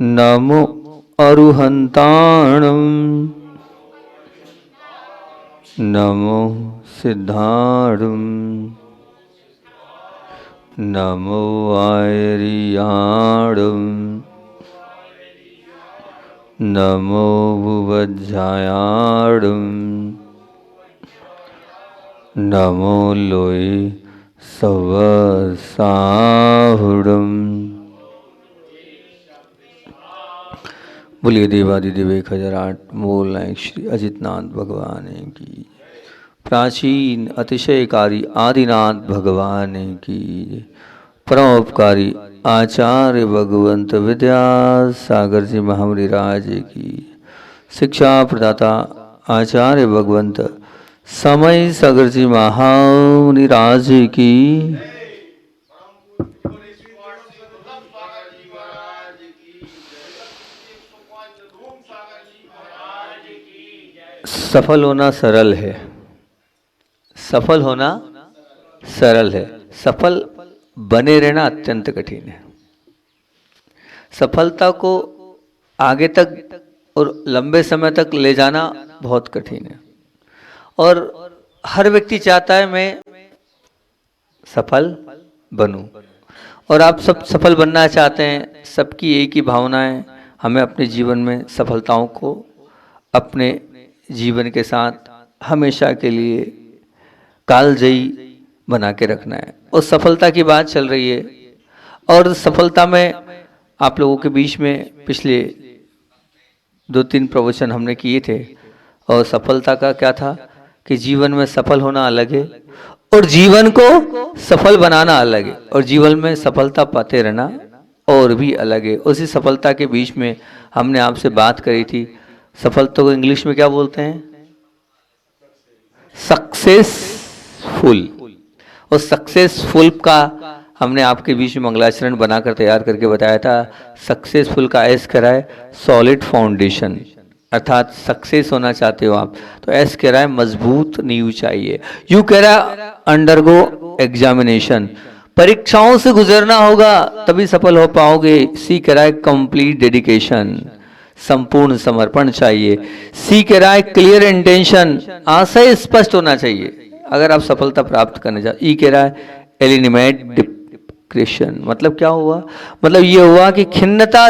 नमो अरुहंताणं नमो सिद्धाणं नमो आयर्याणं नमो बुवज्जायाणं नमो लोय सवसाहुडं। बोलिए देवादिदेव 1008 मूल नायक श्री अजितनाथ भगवान की, प्राचीन अतिशयकारी आदिनाथ भगवान की, परमोपकारी आचार्य भगवंत विद्यासागर जी महामुनि राज की, शिक्षा प्रदाता आचार्य भगवंत समय सागर जी महामुनि राज की, सफल होना सरल है, सफल होना सरल है, सफल बने रहना अत्यंत कठिन है। सफलता को आगे तक और लंबे समय तक ले जाना बहुत कठिन है और हर व्यक्ति चाहता है मैं सफल बनूं और आप सब सफल बनना चाहते हैं। सबकी एक ही भावना है, हमें अपने जीवन में सफलताओं को अपने जीवन के साथ हमेशा के लिए कालजयी बना के रखना है और सफलता की बात चल रही है। और सफलता में आप लोगों के बीच में पिछले 2-3 प्रवचन हमने किए थे और सफलता का क्या था कि जीवन में सफल होना अलग है और जीवन को सफल बनाना अलग है और जीवन में सफलता पाते रहना और भी अलग है। उसी सफलता के बीच में हमने आपसे बात करी थी, सफलता को इंग्लिश में क्या बोलते हैं? सक्सेसफुल। और सक्सेसफुल का हमने आपके बीच में मंगलाचरण बनाकर तैयार करके बताया था। सक्सेसफुल का एस कह रहा है सॉलिड फाउंडेशन, अर्थात सक्सेस होना चाहते हो आप तो एस कह रहा है मजबूत नींव चाहिए। यू कह रहा है अंडरगो एग्जामिनेशन, परीक्षाओं से गुजरना होगा तभी सफल हो पाओगे। सी कह रहा है कंप्लीट डेडिकेशन, संपूर्ण समर्पण चाहिए। सी कह रहा है क्लियर इंटेंशन, आशय स्पष्ट होना चाहिए अगर आप सफलता प्राप्त करने चाहते। ई कह रहा है एलिमिनेट डिप्रेशन, मतलब क्या हुआ? मतलब ये हुआ कि खिन्नता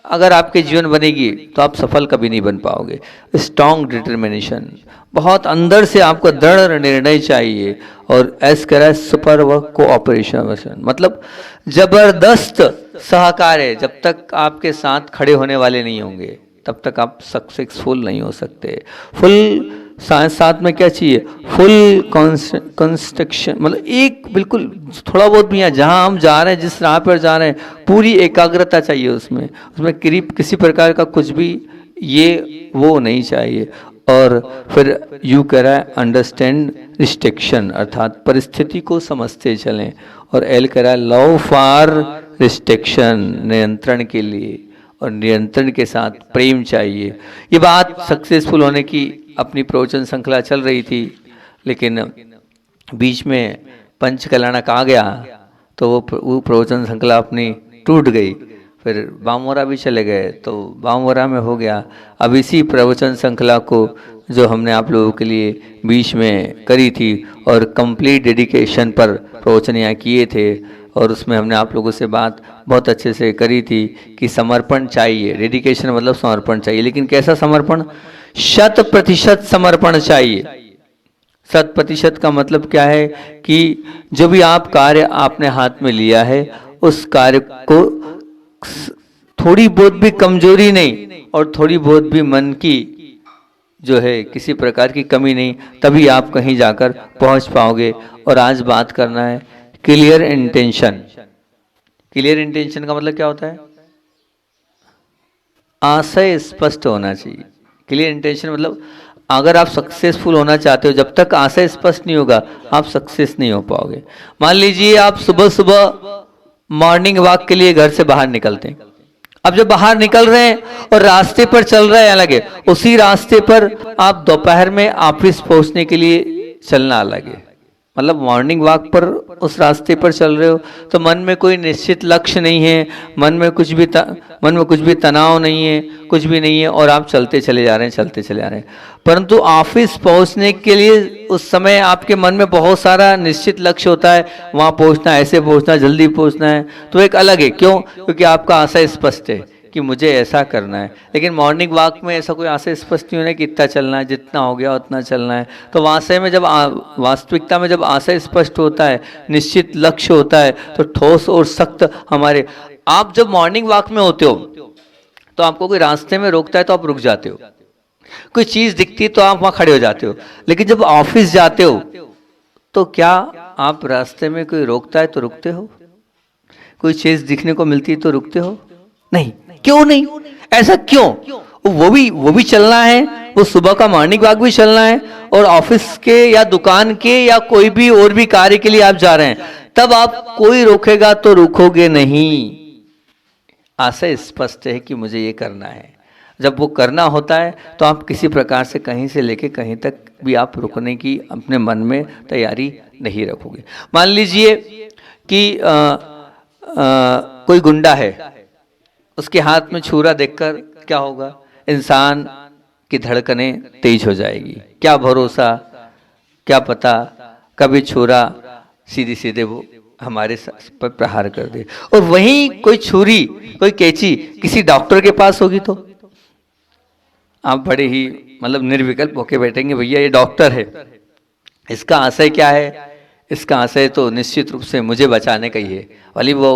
अगर आपके जीवन बनेगी तो आप सफल कभी नहीं बन पाओगे। स्ट्रॉन्ग डिटर्मिनेशन, बहुत अंदर से आपको दृढ़ निर्णय चाहिए। और एस कह रहा है सुपर वर्क कोऑपरेशन, मतलब जबरदस्त सहकार है। जब तक आपके साथ खड़े होने वाले नहीं होंगे तब तक आप सक्सेसफुल नहीं हो सकते। फुल साथ में क्या चाहिए? फुल कंस्ट्रक्शन, मतलब एक बिल्कुल थोड़ा बहुत भी है जहां हम जा रहे हैं, जिस राह पर जा रहे हैं पूरी एकाग्रता चाहिए उसमें करीब किसी प्रकार का कुछ भी ये वो नहीं चाहिए। और फिर यू कह रहा है अंडरस्टैंड रिस्ट्रिक्शन, अर्थात परिस्थिति को समझते चलें। और एल कह रहा है लव फॉर रिस्ट्रिक्शन, नियंत्रण के लिए, और नियंत्रण के साथ प्रेम चाहिए। ये बात सक्सेसफुल होने की अपनी प्रवचन श्रृंखला चल रही थी, लेकिन बीच में पंच कल्याणक आ गया तो वो प्रवचन श्रृंखला अपनी टूट गई। फिर बामोरा भी चले गए तो बामोरा में हो गया। अब इसी प्रवचन श्रृंखला को जो हमने आप लोगों के लिए बीच में करी थी और कंप्लीट डेडिकेशन पर प्रवचन यहाँ किए थे, और उसमें हमने आप लोगों से बात बहुत अच्छे से करी थी कि समर्पण चाहिए। डेडिकेशन मतलब समर्पण चाहिए, लेकिन कैसा समर्पण? 100% समर्पण चाहिए। 100% का मतलब क्या है कि जो भी आप कार्य आपने हाथ में लिया है उस कार्य को थोड़ी बहुत भी कमजोरी नहीं और थोड़ी बहुत भी मन की जो है किसी प्रकार की कमी नहीं, तभी आप कहीं जाकर पहुंच पाओगे। और आज बात करना है क्लियर इंटेंशन। क्लियर इंटेंशन का मतलब क्या होता है? आशय स्पष्ट होना चाहिए। क्लियर इंटेंशन मतलब अगर आप सक्सेसफुल होना चाहते हो, जब तक आशय स्पष्ट नहीं होगा आप सक्सेस नहीं हो पाओगे। मान लीजिए आप सुबह सुबह मॉर्निंग वॉक के लिए घर से बाहर निकलते हैं। अब जब बाहर निकल रहे हैं और रास्ते पर चल रहे हैं अलग है, उसी रास्ते पर आप दोपहर में ऑफिस पहुंचने के लिए चलना अलग है। मतलब मॉर्निंग वॉक पर उस रास्ते पर चल रहे हो तो मन में कोई निश्चित लक्ष्य नहीं है, मन में कुछ भी तनाव नहीं है, कुछ भी नहीं है, और आप चलते चले जा रहे हैं, चलते चले जा रहे हैं। परंतु ऑफिस पहुंचने के लिए उस समय आपके मन में बहुत सारा निश्चित लक्ष्य होता है, वहां पहुंचना, ऐसे पहुंचना, जल्दी पहुंचना है, तो एक अलग है। क्यों? क्योंकि आपका आशय स्पष्ट है कि मुझे ऐसा करना है। लेकिन मॉर्निंग वॉक में ऐसा कोई आशय स्पष्ट नहीं होना कि इतना चलना है, जितना हो गया उतना चलना है। तो आशय में जब वास्तविकता में जब आशय स्पष्ट होता है, निश्चित लक्ष्य होता है, तो ठोस और सख्त हमारे। आप जब मॉर्निंग वॉक में होते हो तो आपको कोई रास्ते में रोकता है तो आप रुक जाते हो, कोई चीज दिखती है तो आप वहां खड़े हो जाते हो। लेकिन जब ऑफिस जाते हो तो क्या आप रास्ते में कोई रोकता है तो रुकते हो? कोई चीज दिखने को मिलती है तो रुकते हो? नहीं। क्यों नहीं? ऐसा क्यों? वो भी चलना है, वो सुबह का मॉर्निंग वॉक भी चलना है, और ऑफिस के या दुकान के या कोई भी और भी कार्य के लिए आप जा रहे हैं, तब आप कोई रोकेगा तो रुकोगे नहीं। आशय स्पष्ट है कि मुझे ये करना है। जब वो करना होता है तो आप किसी प्रकार से कहीं से लेके कहीं तक भी आप रुकने की अपने मन में तैयारी नहीं रखोगे। मान लीजिए कि कोई गुंडा है, उसके हाथ में छुरा देखकर क्या होगा? इंसान की धड़कनें तेज हो जाएगी। क्या भरोसा, क्या पता कभी छुरा सीधे सीधे वो हमारे पर प्रहार कर दे। और वहीं कोई छुरी, कोई कैंची किसी डॉक्टर के पास होगी तो आप बड़े ही मतलब निर्विकल्प होके बैठेंगे, भैया ये डॉक्टर है, इसका आशय क्या है? इसका आशय तो निश्चित रूप से मुझे बचाने का ही है। वाली वो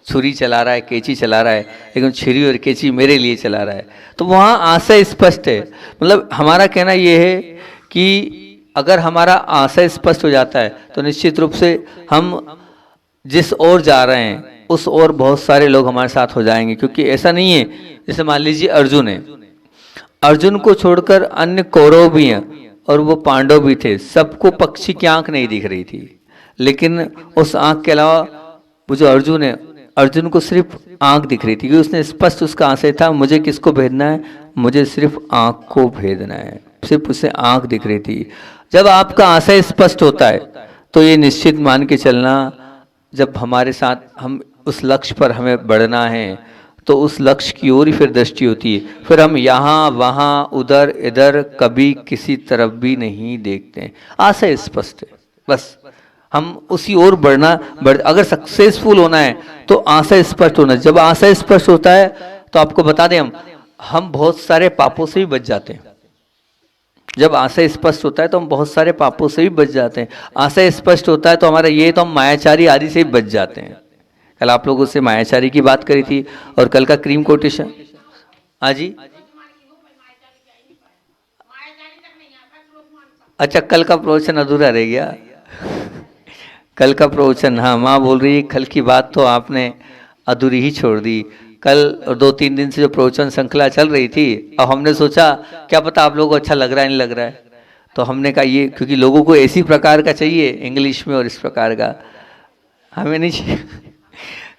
छुरी चला रहा है, कैंची चला रहा है, लेकिन छुरी और कैंची मेरे लिए चला रहा है। तो वहाँ आशय स्पष्ट है। मतलब हमारा कहना ये है कि अगर हमारा आशय स्पष्ट हो जाता है तो निश्चित रूप से हम जिस ओर जा रहे हैं उस ओर बहुत सारे लोग हमारे साथ हो जाएंगे। क्योंकि ऐसा नहीं है, जैसे मान लीजिए अर्जुन है, अर्जुन को छोड़कर अन्य कौरव भी हैं और वो पांडव भी थे, सबको पक्षी की आंख नहीं दिख रही थी, लेकिन उस आंख के अलावा वो जो अर्जुन है, अर्जुन को सिर्फ आंख दिख रही थी, क्योंकि उसने स्पष्ट उसका आशय था, मुझे किसको भेदना है? मुझे सिर्फ आंख को भेदना है, सिर्फ उसे आंख दिख रही थी। जब आपका आशय स्पष्ट होता है तो ये निश्चित मान के चलना, जब हमारे साथ हम उस लक्ष्य पर हमें बढ़ना है तो उस लक्ष्य की ओर ही फिर दृष्टि होती है। फिर हम यहाँ वहाँ उधर इधर कभी किसी तरफ भी नहीं देखते हैं। आशय स्पष्ट है, बस हम उसी ओर अगर सक्सेसफुल होना है तो आशय स्पष्ट होना। जब आशय स्पष्ट होता है तो आपको बता दें, हम बहुत सारे पापों से भी बच जाते हैं। जब आशय स्पष्ट होता है तो हम बहुत सारे पापों से भी बच जाते हैं। आशय स्पष्ट होता है तो हमारा ये तो हम मायाचारी आदि से भी बच जाते हैं। कल आप लोगों से मायाचारी की बात करी थी और कल का क्रीम कोटेशन। हाँ जी, अच्छा कल का प्रवचन अधूरा रह गया। कल का प्रवचन, हाँ माँ बोल रही है कल की बात तो आपने अधूरी ही छोड़ दी। कल 2-3 दिन से जो प्रवचन श्रृंखला चल रही थी, अब हमने सोचा क्या पता आप लोगों को अच्छा लग रहा है नहीं लग रहा है, तो हमने कहा ये क्योंकि लोगों को ऐसी प्रकार का चाहिए इंग्लिश में और इस प्रकार का हमें नहीं चाहिए।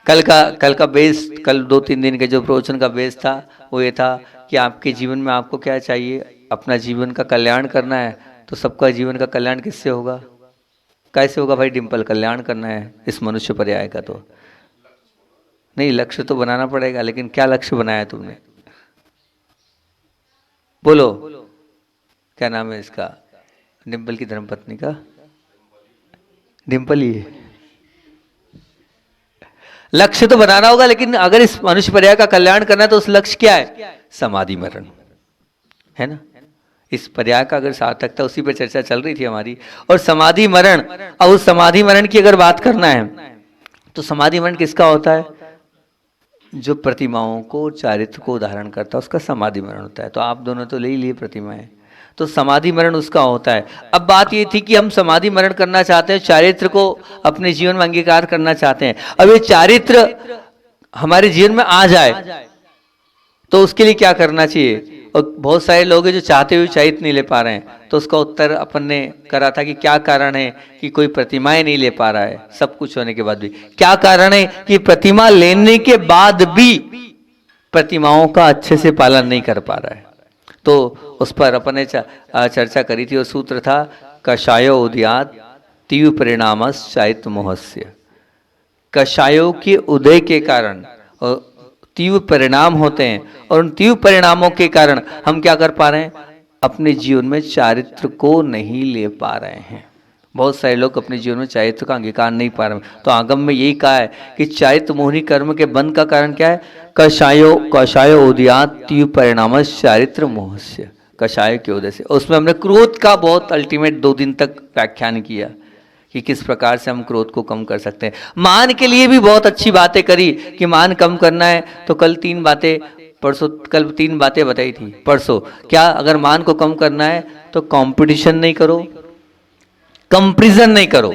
कल का बेस, कल 2-3 दिन के जो प्रवचन का बेस था वो ये था कि आपके जीवन में आपको क्या चाहिए? अपना जीवन का कल्याण करना है, तो सबका जीवन का कल्याण किससे होगा? कैसे होगा भाई? डिम्पल, कल्याण करना है इस मनुष्य पर्याय का, तो नहीं लक्ष्य तो बनाना पड़ेगा, लेकिन क्या लक्ष्य बनाया तुमने? बोलो क्या नाम है इसका, डिम्पल की धर्मपत्नी का? डिम्पल ही है। लक्ष्य तो बनाना होगा, लेकिन अगर इस मनुष्य पर्याय का कल्याण करना है तो उस लक्ष्य क्या है? समाधि मरण है ना। इस पर्याय का अगर सार्थकता, उसी पर चर्चा चल रही थी हमारी। और समाधि मरण, अब उस समाधि मरण की अगर बात करना है तो समाधि मरण किसका होता है? जो प्रतिमाओं को, चारित्र को धारण करता है उसका समाधि मरण होता है। तो आप दोनों तो ले ही लिए प्रतिमाएं, तो समाधि मरण उसका होता है। अब बात ये थी कि हम समाधि मरण करना चाहते हैं, चारित्र को अपने जीवन में अंगीकार करना चाहते हैं। अब ये चारित्र हमारे जीवन में आ जाए तो उसके लिए क्या करना चाहिए? और बहुत सारे लोग हैं जो चाहते हुए चारित्र नहीं ले पा रहे हैं, तो उसका उत्तर अपन ने करा था कि क्या कारण है कि कोई प्रतिमाएं नहीं ले पा रहा है। सब कुछ होने के बाद भी क्या कारण है कि प्रतिमा लेने के बाद भी प्रतिमाओं का अच्छे से पालन नहीं कर पा रहा है। तो उस पर अपन ने चर्चा करी थी और सूत्र था कषायो उदयात तीव्र परिणामस चारित्र मोहस्य। कषायों के उदय के कारण और तीव्र परिणाम होते हैं, और उन तीव्र परिणामों के कारण हम क्या कर पा रहे हैं, अपने जीवन में चारित्र को नहीं ले पा रहे हैं। बहुत सारे लोग अपने जीवन में चारित्र का अंगीकार नहीं पा रहे हैं। तो आगम में यही कहा है कि चारित्र मोहिनी कर्म के बंध का कारण क्या है, कषायो उदयात तीव्र परिणाम चारित्र मोहस्य। कषाय के उदय से, उसमें हमने क्रोध का बहुत अल्टीमेट 2 दिन तक व्याख्यान किया कि किस प्रकार से हम क्रोध को कम कर सकते हैं। मान के लिए भी बहुत अच्छी बातें करी कि मान कम करना है तो कल 3 बातें बताई थी परसों। क्या, अगर मान को कम करना है तो कंपटीशन नहीं करो, कंपैरिजन नहीं करो,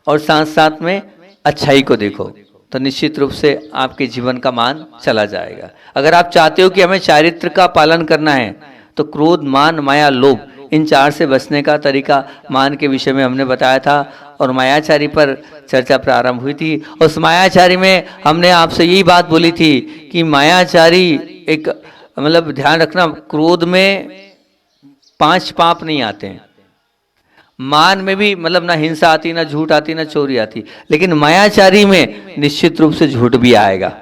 और साथ साथ में अच्छाई को देखो, तो निश्चित रूप से आपके जीवन का मान चला जाएगा। अगर आप चाहते हो कि हमें चारित्र का पालन करना है तो क्रोध, मान, माया, लोभ, इन 4 से बचने का तरीका मान के विषय में हमने बताया था, और मायाचारी पर चर्चा प्रारंभ हुई थी। उस मायाचारी में हमने आपसे यही बात बोली थी कि मायाचारी एक, मतलब ध्यान रखना, क्रोध में 5 पाप नहीं आते हैं, मान में भी मतलब ना हिंसा आती, ना झूठ आती, ना चोरी आती, लेकिन मायाचारी में निश्चित रूप से झूठ भी आएगा।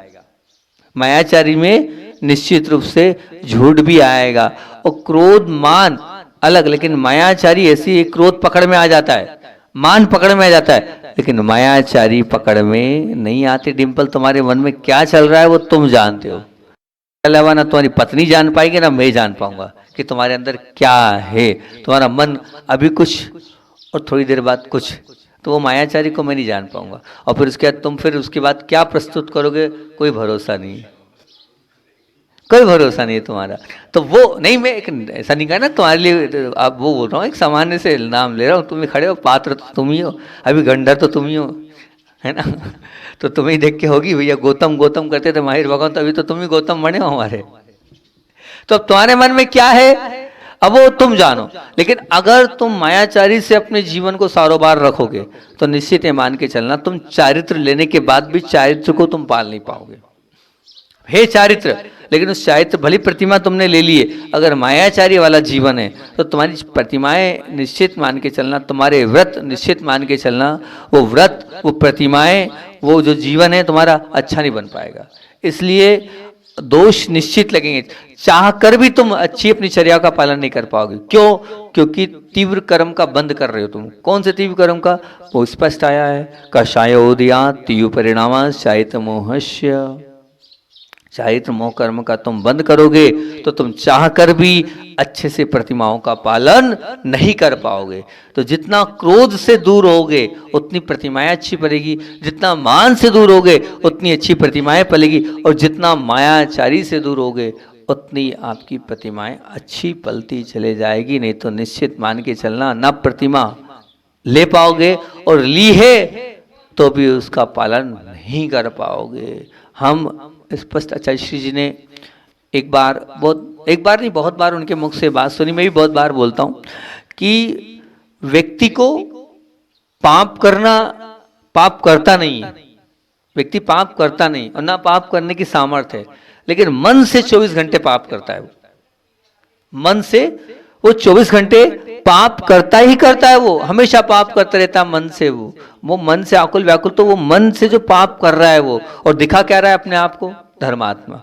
मायाचारी में निश्चित रूप से झूठ भी आएगा। और क्रोध, मान अलग, लेकिन मायाचारी ऐसी, क्रोध पकड़ में आ जाता है, मान पकड़ में आ जाता है, लेकिन मायाचारी पकड़ में नहीं आते। डिंपल, तुम्हारे मन में क्या चल रहा है वो तुम जानते हो, अलावा ना तुम्हारी पत्नी जान पाएगी ना मैं जान पाऊंगा कि तुम्हारे अंदर क्या है। तुम्हारा मन अभी कुछ और थोड़ी देर बाद कुछ, तो वो मायाचारी को मैं नहीं जान पाऊंगा। और फिर उसके बाद तुम फिर उसके बाद क्या प्रस्तुत करोगे, कोई भरोसा नहीं है, कोई भरोसा नहीं है तुम्हारा। तो वो नहीं, मैं एक ऐसा नहीं कहा ना तुम्हारे लिए, आप वो बोल रहा हूँ, एक सामान्य से नाम ले रहा हूँ। तुम ही खड़े हो, पात्र तो तुम ही हो, अभी गंडर तो तुम ही हो, है ना। तो तुम्हें देख के होगी, भैया गौतम गौतम करते थे माहिर भगवान, तो अभी तो तुम ही गौतम बने हो हमारे। तो अब तुम्हारे मन में क्या है, अब वो तुम जानो। लेकिन अगर तुम मायाचारी से अपने जीवन को सारोबार रखोगे तो निश्चित है, मान के चलना, तुम चारित्र लेने के बाद भी चारित्र को तुम पाल नहीं पाओगे। हे चारित्र, लेकिन उस चारित्र भली प्रतिमा तुमने ले लिए, अगर मायाचारी वाला जीवन है तो तुम्हारी प्रतिमाएं निश्चित मान के चलना, तुम्हारे व्रत निश्चित मान के चलना, वो व्रत, वो प्रतिमाएं, वो जो जीवन है तुम्हारा अच्छा नहीं बन पाएगा। इसलिए दोष निश्चित लगेंगे, चाह कर भी तुम अच्छी अपनी चर्या का पालन नहीं कर पाओगे। क्यों? क्योंकि तीव्र कर्म का बंद कर रहे हो तुम। कौन से तीव्र कर्म का, वो स्पष्ट आया है, कषायोदया तीव्र परिणाम चारित्र मोहस्य। चारित्र मोह कर्म का तुम बंद करोगे तो तुम चाह कर भी अच्छे से प्रतिमाओं का पालन नहीं कर पाओगे। तो जितना क्रोध से दूर होगे उतनी प्रतिमाएं अच्छी पलेगी, जितना मान से दूर होगे उतनी अच्छी प्रतिमाएं पलेगी, और जितना मायाचारी से दूर होगे उतनी आपकी प्रतिमाएं अच्छी पलती चले जाएगी। नहीं तो निश्चित मान के चलना, ना प्रतिमा ले पाओगे, और ली है तो भी उसका पालन नहीं कर पाओगे। हम स्पष्ट आचार्य श्री जी ने एक बार नहीं, बहुत बार उनके मुख से बात सुनी, मैं भी बहुत बार बोलता हूं कि व्यक्ति को पाप करना, पाप करता नहीं है, व्यक्ति पाप करता नहीं और ना पाप करने की सामर्थ्य है, लेकिन मन से 24 घंटे पाप करता है। वो मन से वो 24 घंटे पाप करता ही करता है, वो हमेशा पाप करता रहता है मन से। वो मन से आकुल व्याकुल, तो वो मन से जो पाप कर रहा है वो, और दिखा क्या रहा है अपने आप को, धर्मात्मा,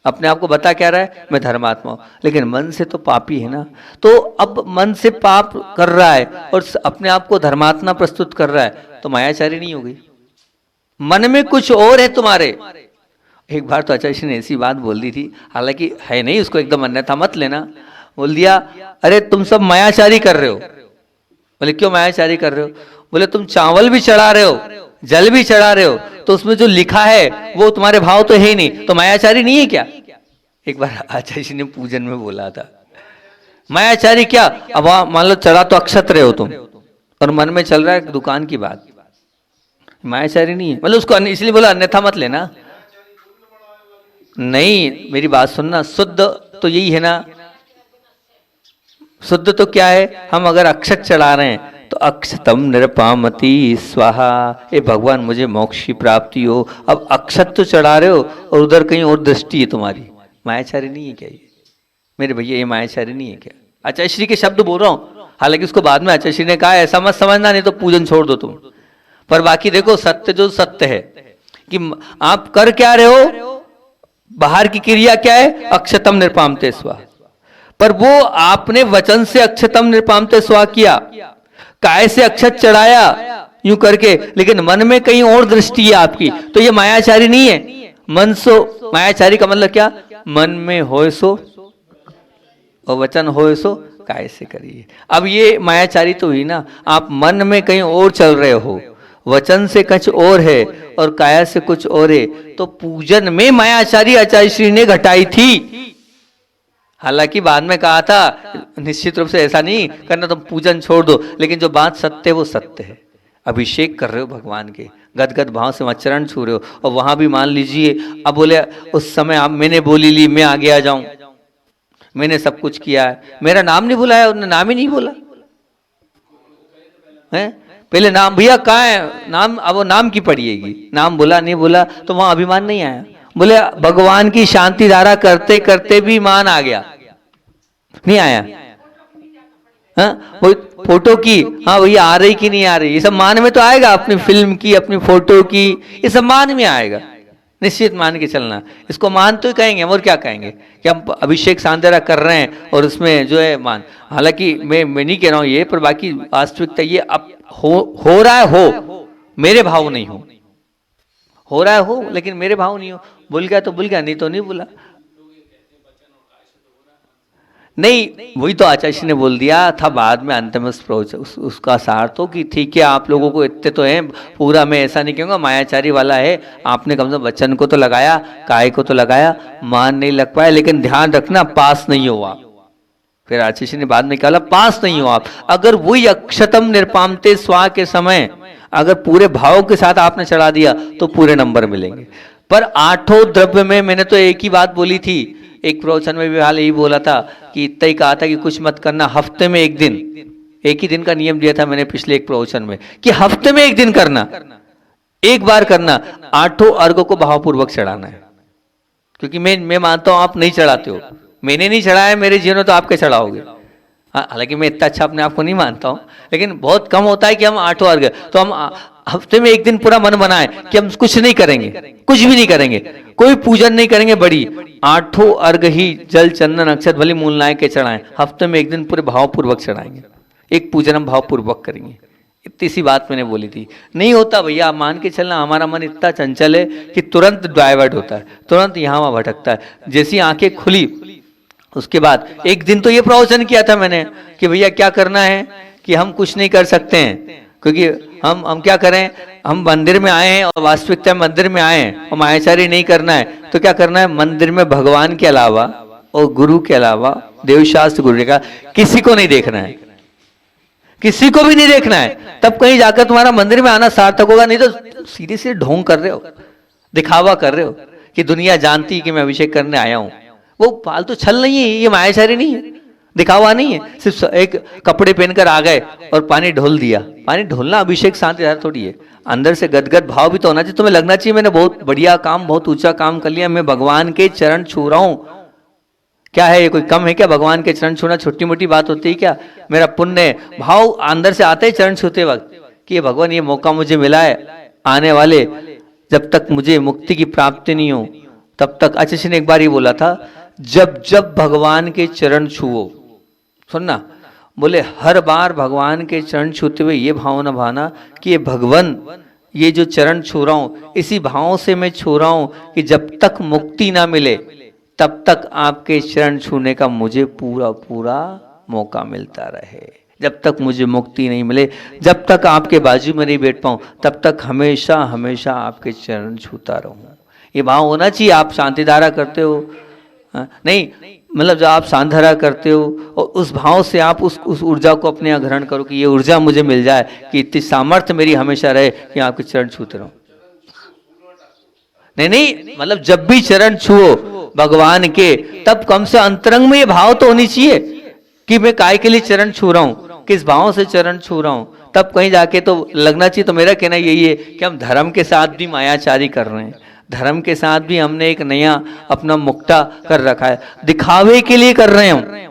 अपने आप को बता क्या रहा है, मैं धर्मात्मा हूं, लेकिन मन से तो पापी है ना। तो अब मन से पाप कर रहा है और अपने आप को धर्मात्मा प्रस्तुत कर रहा है, तो मायाचारी नहीं हो गई, मन में कुछ और है तुम्हारे। एक बार तो आचार्य ने ऐसी बात बोल दी थी, हालांकि है नहीं, उसको एकदम अन्यथा मत लेना, बोल दिया, अरे तुम सब मायाचारी कर रहे हो। बोले क्यों मायाचारी कर रहे हो? बोले तुम चावल भी चढ़ा रहे हो, जल भी चढ़ा रहे हो, तो उसमें जो लिखा है वो तुम्हारे भाव तो है ही नहीं, तो मायाचारी नहीं है क्या? एक बार आचार्य ने पूजन में बोला था, मायाचारी क्या? अब मान लो चढ़ा तो अक्षत रहे हो तुम, और मन में चल रहा है दुकान की बात, मायाचारी नहीं है। मतलब उसको इसलिए बोला अन्यथा मत लेना। नहीं, मेरी बात सुनना, शुद्ध तो यही है ना। शुद्ध तो क्या है, हम अगर अक्षत चढ़ा रहे हैं तो अक्षतम निरपामति स्वाहा, ए भगवान मुझे मोक्ष की प्राप्ति हो। अब अक्षत तो चढ़ा रहे हो और उधर कहीं और दृष्टि है तुम्हारी, मायाचारी नहीं है क्या ये? मेरे भैया ये मायाचारी नहीं है क्या? आचार्य श्री के शब्द बोल रहा हूँ, हालांकि उसको बाद में आचार्य श्री ने कहा ऐसा मत समझना, नहीं तो पूजन छोड़ दो तुम। पर बाकी देखो सत्य जो सत्य है कि आप कर क्या रहे हो, बाहर की क्रिया क्या है, अक्षतम निर्पामते स्वा, पर वो आपने वचन से अक्षतम निर्पामते स्वा किया, काय से अक्षत चढ़ाया यूं करके, लेकिन मन में कहीं और दृष्टि है आपकी, तो ये मायाचारी नहीं है। मन सो, मायाचारी का मतलब क्या, मन में होए सो और वचन होए सो काय से करिए। अब ये मायाचारी तो हुई ना, आप मन में कहीं और चल रहे हो, वचन से कुछ और है और काया से कुछ और है, तो पूजन में मायाचारी आचार्य श्री ने घटाई थी। हालांकि बाद में कहा था निश्चित रूप से ऐसा नहीं करना, तुम पूजन छोड़ दो, लेकिन जो बात सत्य है वो सत्य है। अभिषेक कर रहे हो भगवान के, गदगद भाव से चरण छू रहे हो, और वहां भी मान लीजिए अब बोले उस समय आप मैंने बोली ली मैं आगे आ जाऊं, मैंने सब कुछ किया है, मेरा नाम नहीं बुलाया, उन्होंने नाम ही नहीं बोला है। पहले नाम भैया कहाँ है नाम, अब वो नाम की पड़िएगी, नाम बोला नहीं बोला तो वहां अभिमान नहीं आया। बोले भगवान की शांति धारा करते करते भी मान आ गया, नहीं आया। हाँ वो फोटो की, हाँ भैया आ रही कि नहीं आ रही, ये सब मान में तो आएगा, अपनी फिल्म की अपनी फोटो की, ये सब मान में आएगा, निश्चित मान के चलना। इसको मान तो कहेंगे, और क्या कहेंगे कि हम अभिषेक सांधरा कर रहे हैं और उसमें जो है मान। हालांकि मैं नहीं कह रहा हूं ये, पर बाकी वास्तविकता ये अब हो रहा है, हो मेरे भाव नहीं हो रहा है, हो लेकिन मेरे भाव नहीं हो। भूल गया तो भूल गया, नहीं तो नहीं भूला। नहीं वही तो आचार्य जी ने बोल दिया था बाद में अंत में उसका सार तो कि ठीक है आप लोगों को इतने तो हैं, पूरा मैं ऐसा नहीं कहूँगा मायाचारी वाला है, आपने कम से कम वचन को तो लगाया, काय को तो लगाया, मान नहीं लग पाया, लेकिन ध्यान रखना पास नहीं हो आप। फिर आचार्य जी ने बाद में कहा पास नहीं हो आप, अगर वही अक्षतम निर्पामते स्वा के समय अगर पूरे भाव के साथ आपने चढ़ा दिया तो पूरे नंबर मिलेंगे। पर आठों द्रव्य में मैंने तो एक ही बात बोली थी, एक प्रवचन में भी हाल यही बोला था कि इतना ही कहा था कि कुछ मत करना, हफ्ते में एक दिन, एक ही दिन का नियम दिया था मैंने पिछले एक प्रवचन में कि हफ्ते में एक दिन करना, एक बार करना, आठों अर्घ को भावपूर्वक चढ़ाना है। क्योंकि मैं मानता हूं आप नहीं चढ़ाते हो, मैंने नहीं चढ़ाया मेरे जीवन में तो आपके चढ़ाओगे। हालांकि मैं इतना अच्छा अपने आप को नहीं मानता हूं, लेकिन बहुत कम होता है कि हम आठों अर्घ, तो हम हफ्ते में एक दिन पूरा मन बनाए कि हम कुछ नहीं करेंगे, कुछ भी नहीं करेंगे, कोई पूजन नहीं करेंगे, बड़ी आठों अर्घ ही जल चंदन अक्षत भली मूल नाय के चढ़ाएं, हफ्ते में एक दिन पूरे भावपूर्वक चढ़ाएंगे, एक पूजन हम भावपूर्वक करेंगे। इतनी सी बात मैंने बोली थी। नहीं होता भैया, मान के चलना, हमारा मन इतना चंचल है कि तुरंत डाइवर्ट होता है, तुरंत यहाँ वहां भटकता है। जैसी आंखें खुली उसके बाद एक दिन तो ये प्रवचन किया था मैंने कि भैया क्या करना है कि हम कुछ नहीं कर सकते हैं, क्योंकि हम क्या करें, हम मंदिर में आए हैं और वास्तविकता मंदिर में आए हैं और मायाचारी नहीं करना है, तो क्या करना है, मंदिर में भगवान के अलावा और गुरु के अलावा, देवशास्त्र गुरु का किसी को नहीं देखना है, किसी को भी नहीं देखना है, तब कहीं जाकर तुम्हारा मंदिर में आना सार्थक होगा। नहीं तो सीधे सीधे ढोंग कर रहे हो, दिखावा कर रहे हो कि दुनिया जानती है कि मैं अभिषेक करने आया हूं, वो फालतू छल नहीं है, ये मायाचारी नहीं है, दिखावा नहीं है। सिर्फ एक कपड़े पहनकर आ गए और पानी ढोल दिया, पानी ढोलना अभिषेक शांति धारा थोड़ी है, अंदर से गदगद भाव भी तो होना चाहिए, तुम्हें लगना चाहिए मैंने बहुत बढ़िया काम, बहुत ऊंचा काम कर लिया, मैं भगवान के चरण छू रहा हूं। क्या है ये कोई कम है क्या, भगवान के चरण छूना छोटी मोटी बात होती है क्या, मेरा पुण्य है। भाव अंदर से आता है चरण छूते वक्त कि ये भगवान ये मौका मुझे मिला है, आने वाले जब तक मुझे मुक्ति की प्राप्ति नहीं हो तब तक। आचार्य ने एक बार ये बोला था, जब जब भगवान के चरण छुओ, सुनना, बोले हर बार भगवान के चरण छूते हुए ये भावना भाना कि ये भगवान ये जो चरण छू रहा हूं, इसी भाव से मैं छू रहा हूं कि जब तक मुक्ति ना मिले तब तक आपके चरण छूने का मुझे पूरा पूरा मौका मिलता रहे, जब तक मुझे मुक्ति नहीं मिले, जब तक आपके बाजू में नहीं बैठ पाऊं, तब तक हमेशा हमेशा आपके चरण छूता रहूं। ये भाव होना चाहिए। आप शांति धारा करते हो, नहीं मतलब जब आप सांधरा करते हो और उस भाव से आप उस ऊर्जा को अपने यहाँ ग्रहण करो कि ये ऊर्जा मुझे मिल जाए, कि इतनी सामर्थ्य मेरी हमेशा रहे कि आपके चरण छूते रहो। नहीं मतलब जब भी चरण छुओ भगवान के, तब कम से अंतरंग में ये भाव तो होनी चाहिए कि मैं काय के लिए चरण छू रहा हूं, किस भाव से चरण छू रहा हूं, तब कहीं जाके तो लगना चाहिए। तो मेरा कहना यही है कि हम धर्म के साथ भी मायाचारी कर रहे हैं, धर्म के साथ भी हमने एक नया अपना मुक्ता कर रखा है, दिखावे के लिए कर रहे हैं,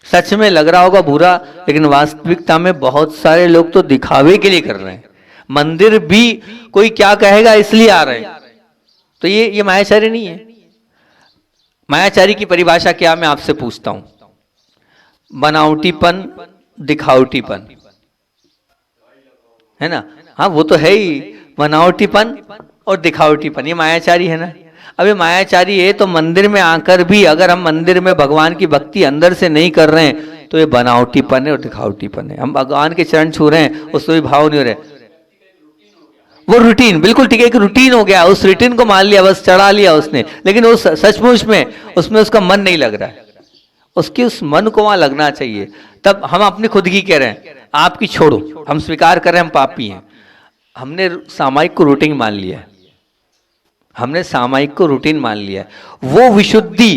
सच में लग रहा होगा बुरा, लेकिन वास्तविकता में बहुत सारे लोग तो दिखावे के लिए कर रहे हैं। मंदिर भी कोई क्या कहेगा इसलिए आ रहे हैं। तो ये मायाचारी नहीं है। मायाचारी की परिभाषा क्या, मैं आपसे पूछता हूं? बनावटीपन, दिखावटीपन, है ना? हाँ, वो तो है ही, बनावटीपन और दिखावटीपन, ये मायाचारी है ना। अब ये मायाचारी है तो मंदिर में आकर भी अगर हम मंदिर में भगवान की भक्ति अंदर से नहीं कर रहे हैं तो ये बनावटीपन है और दिखावटीपन है। हम भगवान के चरण छू रहे हैं, उससे भी भाव नहीं हो रहे, वो रूटीन, बिल्कुल ठीक है, एक रूटीन हो गया, उस रूटीन को मान लिया, बस चढ़ा लिया उसने, लेकिन वो सचमुच में उसमें उसका मन नहीं लग रहा है। उसकी उस मन को वहां लगना चाहिए। तब हम अपनी खुद की कह रहे हैं, आपकी छोड़ो, हम स्वीकार कर रहे हैं हम पापी हैं। हमने सामायिक को रूटीन मान लिया है, हमने सामायिक को रूटीन मान लिया है। वो विशुद्धि,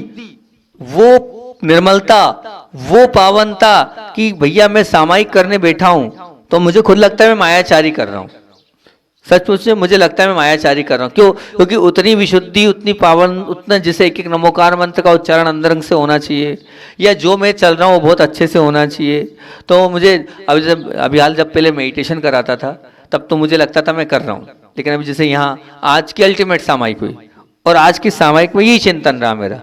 वो निर्मलता, वो पावनता कि भैया मैं सामायिक करने बैठा हूं तो मुझे खुद लगता है मैं मायाचारी कर रहा हूं। सचमुच में मुझे लगता है मैं मायाचारी कर रहा हूं। क्यों? क्योंकि उतनी विशुद्धि, उतनी पावन, उतना जैसे एक एक नमोकार मंत्र का उच्चारण अंदर से होना चाहिए, या जो मैं चल रहा हूं वो बहुत अच्छे से होना चाहिए। तो मुझे अभी हाल जब पहले मेडिटेशन कराता था तब तो मुझे लगता था मैं कर रहा हूं, लेकिन अभी जैसे यहाँ आज की अल्टीमेट सामायिक हुई और आज की सामायिक में यही चिंतन रहा मेरा,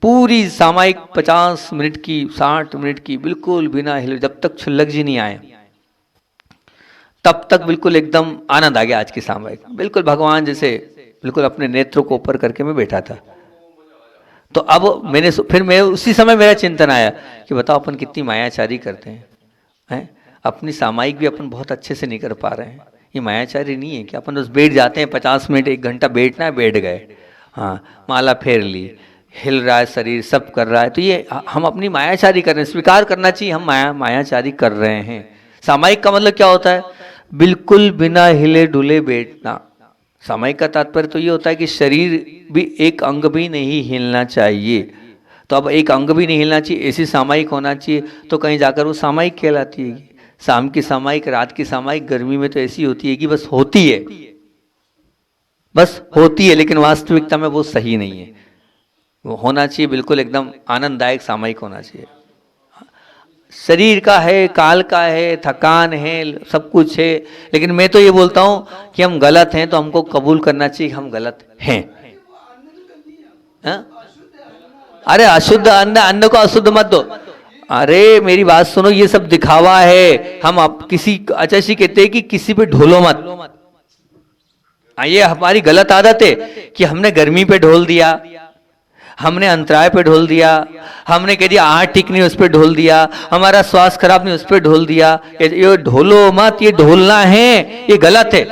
पूरी सामायिक 50 मिनट की, 60 मिनट की, बिल्कुल बिना हिले, जब तक छुल्लक जी नहीं आए तब तक बिल्कुल एकदम आनंद आ गया। आज की सामायिक बिल्कुल भगवान जैसे बिल्कुल अपने नेत्रों को ऊपर करके मैं बैठा था। तो अब फिर मैं उसी समय मेरा चिंतन आया कि बताओ अपन कितनी मायाचारी करते हैं, अपनी सामायिक भी अपन बहुत अच्छे से नहीं कर पा रहे हैं। ये मायाचारी नहीं है कि अपन बस बैठ जाते हैं, 50 मिनट 1 घंटा बैठना है, बैठ गए, हाँ माला फेर ली, हिल रहा है शरीर, सब कर रहा है, तो ये हम अपनी मायाचारी कर रहे हैं। स्वीकार करना चाहिए हम मायाचारी कर रहे हैं। सामायिक का मतलब क्या होता है? बिल्कुल बिना हिले डुले बैठना। सामायिक का तात्पर्य तो ये होता है कि शरीर भी एक अंग भी नहीं हिलना चाहिए। तो अब एक अंग भी नहीं हिलना चाहिए, ऐसी सामायिक होना चाहिए, तो कहीं जाकर वो सामायिक कहलाती है। शाम की सामायिक, रात की सामायिक, गर्मी में तो ऐसी होती है कि बस होती है, बस होती है, लेकिन वास्तविकता में वो सही नहीं है। वो होना चाहिए बिल्कुल एकदम आनंददायक सामायिक होना चाहिए। शरीर का है, काल का है, थकान है, सब कुछ है, लेकिन मैं तो ये बोलता हूं कि हम गलत हैं तो हमको कबूल करना चाहिए, हम गलत हैं। अरे अशुद्ध अन्न, अन्न को अशुद्ध मत दो। अरे मेरी बात सुनो, ये सब दिखावा है। हम अब किसी अचाशी कहते हैं कि किसी पे ढोलो मत। ये हमारी गलत आदत है कि हमने गर्मी पे ढोल दिया, हमने अंतराय पे ढोल दिया, हमने कह दिया आहट ठीक नहीं उस पर ढोल दिया, हमारा स्वास्थ्य खराब नहीं उस पर ढोल दिया। ये ढोलो मत, ये ढोलना है, ये गलत है।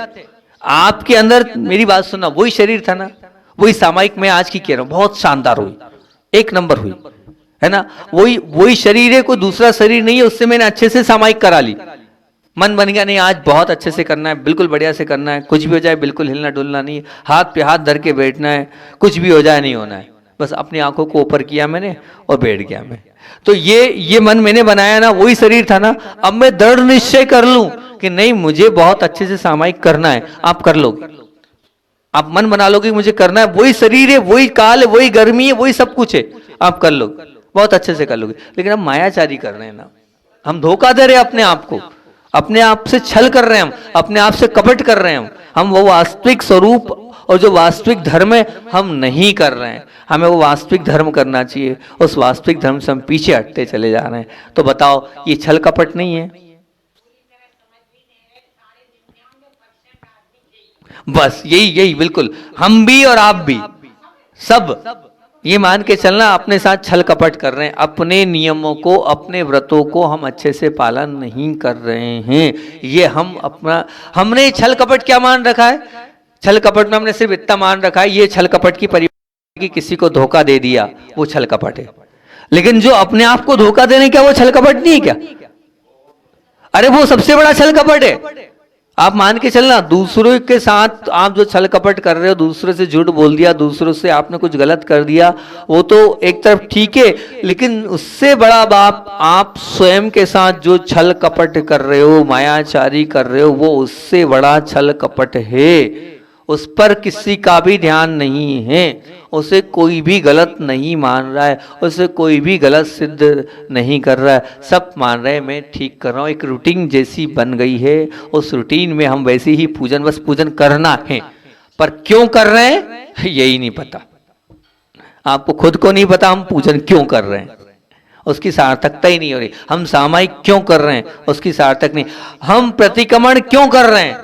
आपके अंदर, मेरी बात सुनना, वही शरीर था ना, वही सामायिक में आज की कह रहा हूं, बहुत शानदार हुई, 1 नंबर हुई, है ना। वही शरीर है, कोई दूसरा शरीर नहीं है। उससे मैंने अच्छे से सामायिक करा ली, मन बन गया, नहीं आज बहुत अच्छे से करना है, बिल्कुल बढ़िया से करना है, कुछ भी हो जाए बिल्कुल हिलना डुलना नहीं, हाथ पे हाथ धर के बैठना है, कुछ भी हो जाए नहीं होना है, बस अपनी आंखों को ऊपर किया मैंने और बैठ गया मैं। तो ये मन मैंने बनाया ना, वही शरीर था ना। अब मैं दृढ़ निश्चय कर लूं कि नहीं मुझे बहुत अच्छे से सामायिक करना है, आप कर लोगे, आप मन बना लोगे मुझे करना है, वही शरीर है, वही काल है, वही गर्मी है, वही सब कुछ है, आप कर लोगे, बहुत अच्छे से कर लोगे। लेकिन हम मायाचारी कर रहे हैं ना, हम धोखा दे रहे हैं अपने आप को, अपने आप से छल कर रहे हैं, हम अपने आप से कपट कर रहे हैं, हम वो वास्तविक स्वरूप और जो वास्तविक धर्म है हम नहीं कर रहे हैं। हमें वो वास्तविक धर्म करना चाहिए, उस वास्तविक धर्म से हम पीछे हटते चले जा रहे हैं। तो बताओ ये छल कपट नहीं है? बस यही बिल्कुल, हम भी और आप भी, सब ये मान के चलना अपने साथ छल कपट कर रहे हैं, अपने नियमों को, अपने व्रतों को हम अच्छे से पालन नहीं कर रहे हैं। ये हमने छल कपट क्या मान रखा है? छल कपट में हमने सिर्फ इतना मान रखा है, ये छल कपट की परिभाषा कि किसी को धोखा दे दिया वो छल कपट है। लेकिन जो अपने आप को धोखा देने, क्या वो छल कपट नहीं है क्या? अरे वो सबसे बड़ा छल कपट है। आप मान के चलना, दूसरों के साथ आप जो छल कपट कर रहे हो, दूसरों से झूठ बोल दिया, दूसरों से आपने कुछ गलत कर दिया, वो तो एक तरफ ठीक है, लेकिन उससे बड़ा बाप आप स्वयं के साथ जो छल कपट कर रहे हो, मायाचारी कर रहे हो, वो उससे बड़ा छल कपट है। उस पर किसी का भी ध्यान नहीं है, उसे कोई भी गलत नहीं मान रहा है, उसे कोई भी गलत सिद्ध नहीं कर रहा है, सब मान रहे हैं मैं ठीक कर रहा हूँ। एक रूटीन जैसी बन गई है, उस रूटीन में हम वैसे ही पूजन, बस पूजन करना है, पर क्यों कर रहे हैं यही नहीं पता। आपको खुद को नहीं पता हम पूजन क्यों कर रहे हैं, उसकी सार्थकता ही नहीं हो रही। हम सामायिक क्यों कर रहे हैं, उसकी सार्थक नहीं। हम प्रतिक्रमण क्यों कर रहे हैं,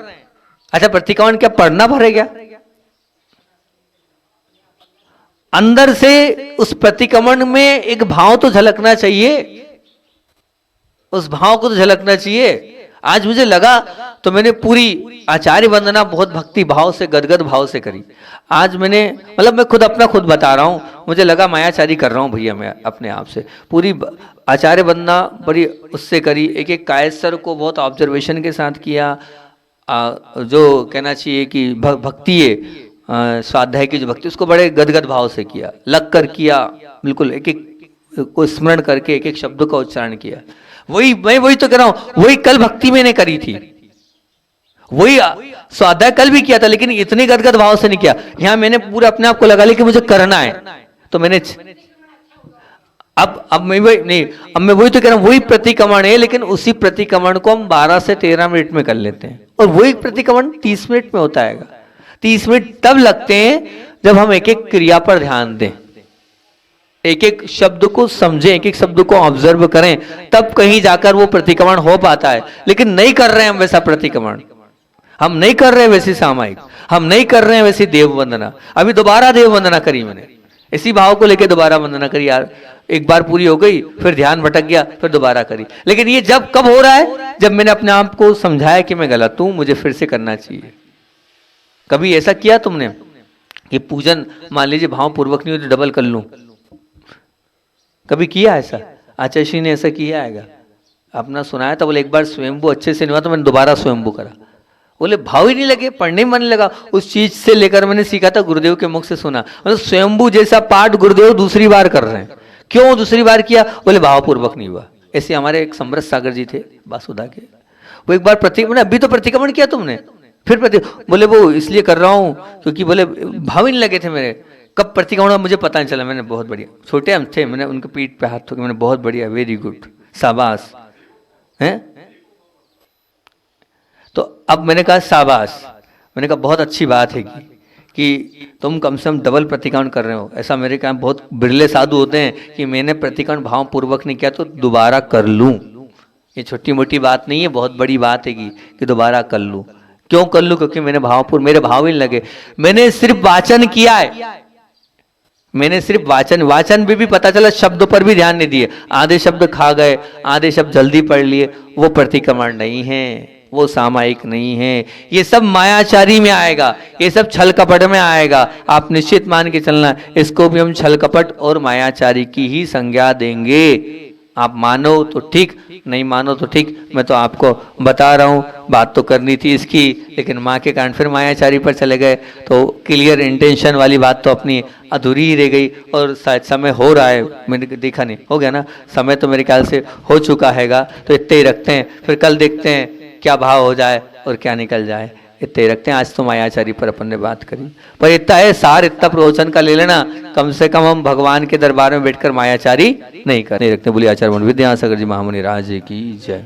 अच्छा प्रतिक्रमण क्या पढ़ना भरेगा? अंदर से उस प्रतिक्रमण में एक भाव तो झलकना चाहिए, उस भाव को तो झलकना चाहिए। आज मुझे लगा तो मैंने पूरी आचार्य वंदना बहुत भक्ति भाव से, गदगद भाव से करी। आज मैंने मतलब मैं खुद अपना खुद बता रहा हूं, मुझे लगा मायाचारी कर रहा हूं भैया मैं अपने आप से। पूरी आचार्य वंदना बड़ी उससे करी, एक एक कायस्तर को बहुत ऑब्जर्वेशन के साथ किया। जो कहना चाहिए कि भक्ति है, स्वाध्याय की जो भक्ति, उसको बड़े गदगद भाव से किया, लग कर किया, बिल्कुल एक एक को स्मरण करके एक एक शब्द का उच्चारण किया। वही तो कह रहा हूं, वही कल भक्ति मैंने करी थी, वही स्वाध्याय कल भी किया था, लेकिन इतने गदगद भाव से नहीं किया। यहां मैंने पूरा अपने आप को लगा लिया कि मुझे करना है, तो मैंने अब मैं वही नहीं, अब मैं वही तो कह रहा हूं, वही प्रतिक्रमण है, लेकिन उसी प्रतिक्रमण को हम 12 से 13 मिनट में कर लेते हैं, और वही प्रतिक्रमण 30 मिनट में होता है। 30 मिनट तब लगते हैं जब हम एक एक क्रिया पर ध्यान दें, एक एक शब्द को समझें, एक एक शब्द को ऑब्जर्व करें, तब कहीं जाकर वो प्रतिक्रमण हो पाता है। लेकिन नहीं कर रहे हैं हम वैसा प्रतिक्रमण, हम नहीं कर रहे हैं वैसी सामायिक, हम नहीं कर रहे हैं वैसी देव वंदना। अभी दोबारा देव वंदना करी मैंने, इसी भाव को लेकर दोबारा वंदना करी। यार एक बार पूरी हो गई, फिर ध्यान भटक गया, फिर दोबारा करी। लेकिन ये जब कब हो रहा है, जब मैंने अपने आप को समझाया कि मैं गलत हूं, मुझे फिर से करना चाहिए। कभी ऐसा किया तुमने कि पूजन मान लीजिए भाव पूर्वक नहीं हो तो डबल कर लूं? कभी किया ऐसा? आचार्य ने ऐसा किया है? अपना सुनाया था, बोले एक बार स्वयंभू अच्छे से नहीं हुआ तो मैंने दोबारा स्वयंभू करा। बोले भाव ही नहीं लगे, पढ़ने में मन लगा। उस चीज से लेकर मैंने सीखा था, गुरुदेव के मुख से सुना। मतलब स्वयंभू जैसा पाठ गुरुदेव दूसरी बार कर रहे हैं। क्यों दूसरी बार किया? बोले भावपूर्वक नहीं हुआ। ऐसे हमारे एक समृत सागर जी थे बासुदा के, वो एक बार प्रतिक्रमण, अभी तो प्रतिक्रमण किया तुमने, फिर बोले वो इसलिए कर रहा हूँ क्योंकि बोले भाव ही नहीं लगे थे मेरे। कब प्रतिक्रमण हुआ मुझे पता नहीं चला। मैंने बहुत बढ़िया, छोटे हम थे, मैंने उनके पीठ पे हाथ ठोके, मैंने बहुत बढ़िया, वेरी गुड, शाबाश हैं। तो अब मैंने कहा शाबाश, मैंने कहा बहुत अच्छी बात है कि तुम कम से कम डबल प्रतिक्रमण कर रहे हो। ऐसा मेरे यहाँ बहुत बिरले साधु होते हैं कि मैंने प्रतिक्रमण भाव पूर्वक नहीं किया तो दोबारा कर लूं। ये छोटी मोटी बात नहीं है, बहुत बड़ी बात है कि दोबारा कर लूं। क्यों कर लूं? क्योंकि मेरे भाव ही नहीं लगे। मैंने सिर्फ वाचन किया है, मैंने सिर्फ वाचन भी पता चला, शब्दों पर भी ध्यान नहीं दिए। आधे शब्द खा गए, आधे शब्द जल्दी पढ़ लिए, वो प्रतिक्रमण नहीं है, वो सामायिक नहीं है। ये सब मायाचारी में आएगा, ये सब छल कपट में आएगा। आप निश्चित मान के चलना, इसको भी हम छल कपट और मायाचारी की ही संज्ञा देंगे। आप मानो तो ठीक, नहीं मानो तो ठीक। मैं तो आपको बता रहा हूँ, बात तो करनी थी इसकी, लेकिन माँ के कारण फिर मायाचारी पर चले गए, तो क्लियर इंटेंशन वाली बात तो अपनी अधूरी ही रह गई। और शायद समय हो रहा है, मैंने देखा नहीं, हो गया ना समय, तो मेरे ख्याल से हो चुका हैगा। तो इतने ही रखते हैं, फिर कल देखते हैं क्या भाव हो जाए और क्या निकल जाए। इतने ही रखते हैं। आज तो मायाचारी पर अपन ने बात करी, पर इतना है सार, इतना प्रवचन का ले लेना, कम से कम हम भगवान के दरबार में बैठकर मायाचारी नहीं रखते। बोलिए आचार्य विद्यासागर जी महामुनि राज की जय।